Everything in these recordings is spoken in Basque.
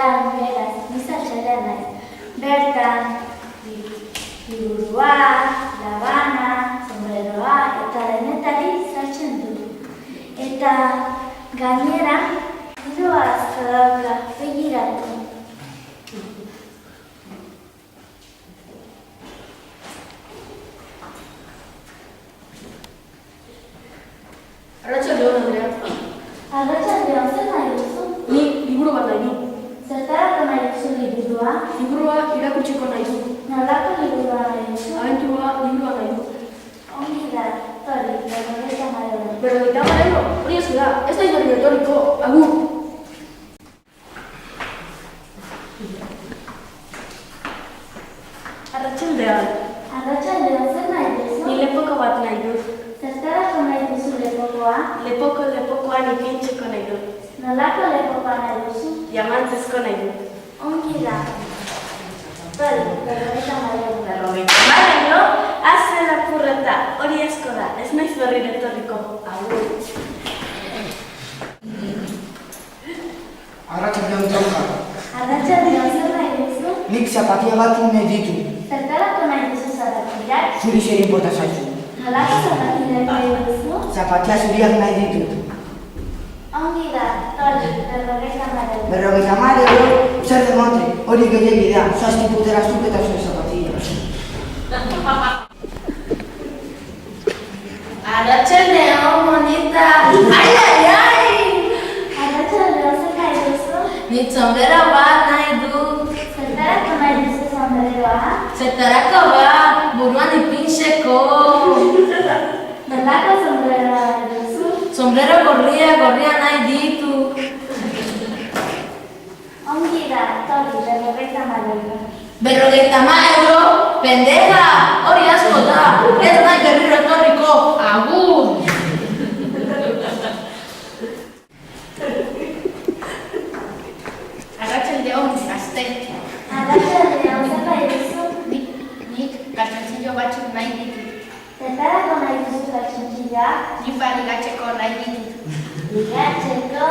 beraz, nizatxaila naiz. Bertan, liburua, labana, sombreroa eta denetari sartzen dut. Eta gainera, giroa asko dauka, begiratu. Arratsalde on, Andrea. Arratsalde on, zer nahi duzu? Ni liburu bat nahi du. Zertarako nahi duzu liburua? Liburua irakurtzeko nahi du. Nolako liburua nahi duzu? Abentura liburua nahi du. Ongi da, tori, 50 euro. 50 euro? Hori ez da, ez da izan etorriko. Agur! Arratsaldean. Arratsaldean, zer nahi duzu? Ni lepoko bat nahi du. Zertarako nahi duzu lepokoa? Lepokoan ipintzeko nahi du. Nolako lepokoa nahi duzu? Diamantzezko nahi du. Ongi da. Tori, 50 euro. 50 euro? Azte lapurreta, hori asko da, ez naiz berriro etorriko. Agur! Arratsaldean txauka. Arratsaldean, zer nahi duzu? Nik zapatia bat nahi ditu. Zertarako nahi duzu zapatillak? Zuri zer inporta zaizu. Nolako zapatillak nahi duzu? Zapatia zuriak nahi ditut. Ongi da, tori, 50 euro. 50 euro, zer demonte, hori gehiagi da, zazki putera zuk eta zure zapatilla. Arratsaldean, bonita! Ai! Arratsaldean, zer nahi duzu? Ni sombrero bat nahi du. Zertarako nahi duzu sombreroa? Zertarako buruan ipintzeko. Nolako sombreroa nahi duzu? Sombrero gorria nahi ditu. Ongi da, tori, 50 euro. 50 euro? Pendeja! Hori asko da! Ez nahi berriro etorriko. Agur! Arratsaldeon, gazte. Arratsaldean, zer nahi duzu? Nik galtzontzilo batzuk nahi ditut. Zertarako nahi duzu galtzontziloak? Nik ligatzeko nahi ditut. Ligatzeko,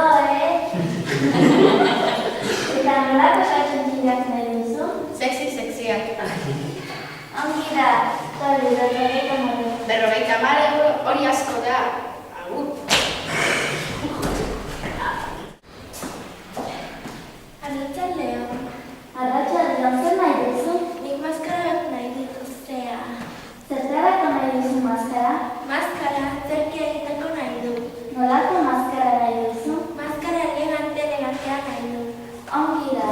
Eta nolako galtzontziloak nahi duzu? Sexiak. Ongi da, tori, 50 euro. 50 euro, hori asko da. Agur! Arratsaldean, zer nahi duzu? Nik maskarak nahi dituztea. Zertarako nahi duzu maskara? Maskara zerkia egiteko nahi du. Nolako maskara nahi duzu? Maskara elegantea nahi du. Ongi da,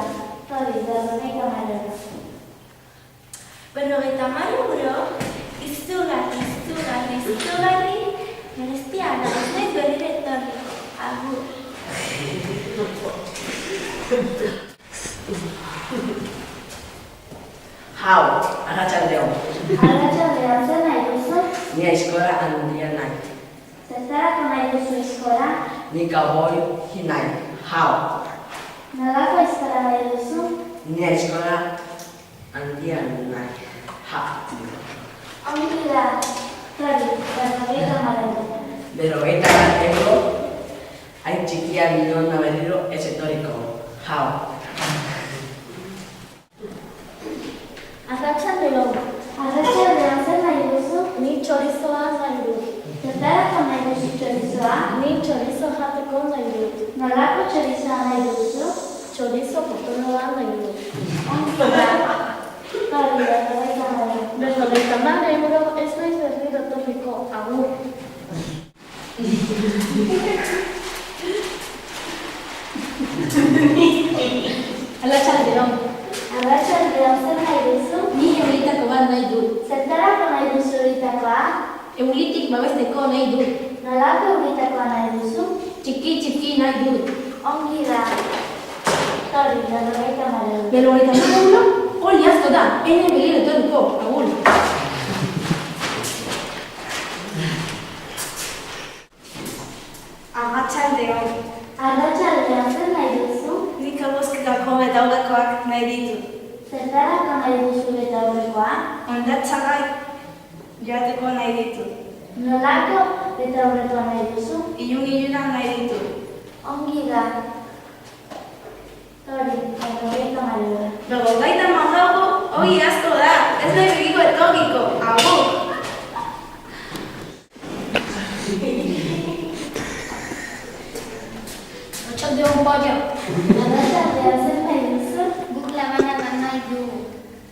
tori, 50 euro. 50 euro? Izugarri, mereztia da, ez naiz berriro etorriko. Agur. Hau, arratsaldeon. Arratsaldean, zer nahi duzu? Ni aizkora handia nahi. Zertarako nahi duzu eskola? Ni gaboi nahi. Hau, Nolako eskola nahi duzu? ni aizkora handia nahi. Hau. Ongi da, tori, 50 euro. 50 euro, hain txikia minona berriro ez etorriko. Hau. Arratsaldean, zer nahi duzu? Ni txorizoa nahi dut. Zertarako nahi duzu txorizoa? Ni txorizo jateko nahi dut. Nolako txorizoa nahi duzu? Txorizo potoloa nahi dut. Ongi da, tori, 50 euro. 50 euro, ez naiz berriro etorriko. Agur! Arratsaldeon. Arratsaldean, zer nahi duzu? Ni euritako bat nahi dut. Zertarako nahi duzu euritakoa? Euritik babesteko nahi dut. Nolako euritakoa nahi duzu? Txiki nahi dut. Ongi da, tori, 50 euro. 50 euro? Hori asko da, ene berriro etorriko. Agur! Arratsaldean, zer nahi duzu? Nik abosketako betaurrekoak nahi ditut. Zertarako nahi duzu betaurrekoa? Hondatzagai joateko nahi ditut. Nolako betaurrekoa nahi duzu? Iluna nahi ditut. Ongi da. Tori, euro. 54 hori asko da, ez nahi begiko etorriko, agur. Otxaldeon paia. Arratsaldean zer nahi duzu? Guk labana nahi dugu.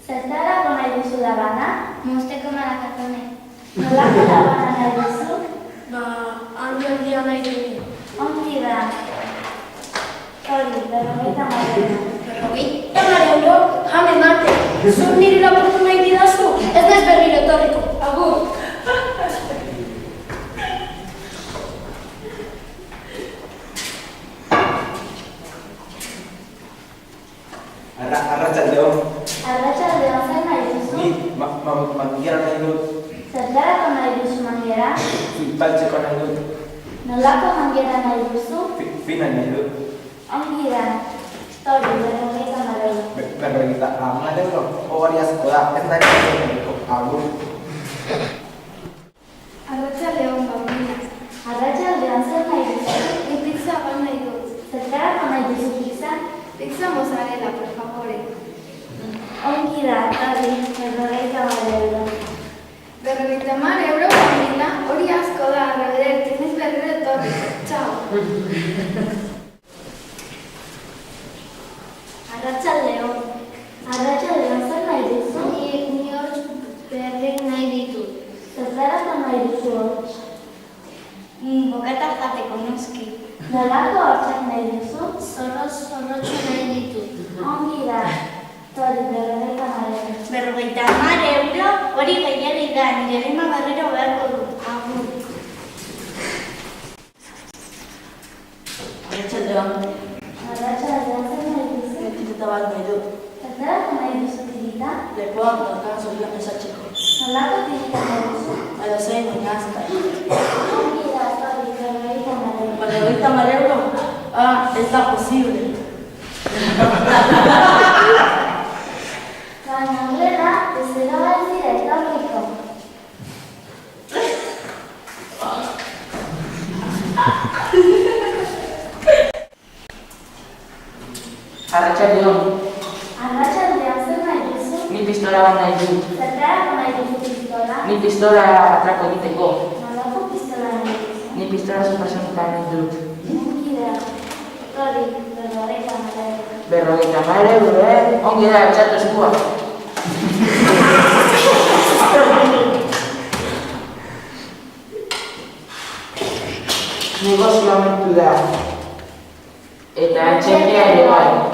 Zertarako nahi duzu labana? Mosteko marakatone. Nolako labana nahi duzu? Handia nahi dugu. Ongi da. Hori, 54 euro. 50 euro, jame mate. Zuk niri lapurtu nahi didazu, ez naiz berriro etorriko. Agur. Arratsaldeon. Arratsaldean zer nahi duzu? Ni mangiara nahi dut. Zertarako nahi duzu mangiera? Baltzeko nahi dut. Nolako mangiera nahi duzu? Fina nahi dut. Ongi da. Hori, 54 euro. 54 euro. Hori asko da, ez nahi berriro. Agur. Arratsaldeon bambina. Arratsaldean zer nahi duzu? Ni pizza bat nahi dut. Zertarako nahi duzu pizza? Pizza mozzarella, por favore. Ongi da, hori, 54 euro. 50 euro bambina, hori asko da, arrebeder, tienes berriro etorriko. Ciao. Arratsaldeon. Arratsaldean zer nahi duzu? Ni hor berrek nahi ditut. Zertarako nahi duzu hortz? Bokata jateko noski. Nolako hortzak nahi duzu? Zorrotxo nahi ditut. Ongi da. Hori, 54 euro. 50 euro, hori gehiago da, nire lema berriro beharko dut. Agur. Otxaldeon, Arratsaldean zer nahi duzu? tirita bat nahi dut. Zertarako nahi duzu tirita? Lepoan daukan zorian esatzeko. Nolako tirita nahi duzu? Baina zein baina azta. Ongi da, hori, 50 euro? Ah, ez da posible. Baina horrela, ez dira ez dira etorriko. Arratsaldeon, Arratsaldean zer nahi duzu? ni pistola bat nahi dut. Zertarako nahi duzu pistola? Ni pistola atrako egiteko. Nolako pistola nahi duzu? Ni pistola supersonika nahi dut. Ongi da. Hori, 54 euro. 50 euro, ongi da, txatu eskua. Negozio amaitu da. Eta txekea ere bai.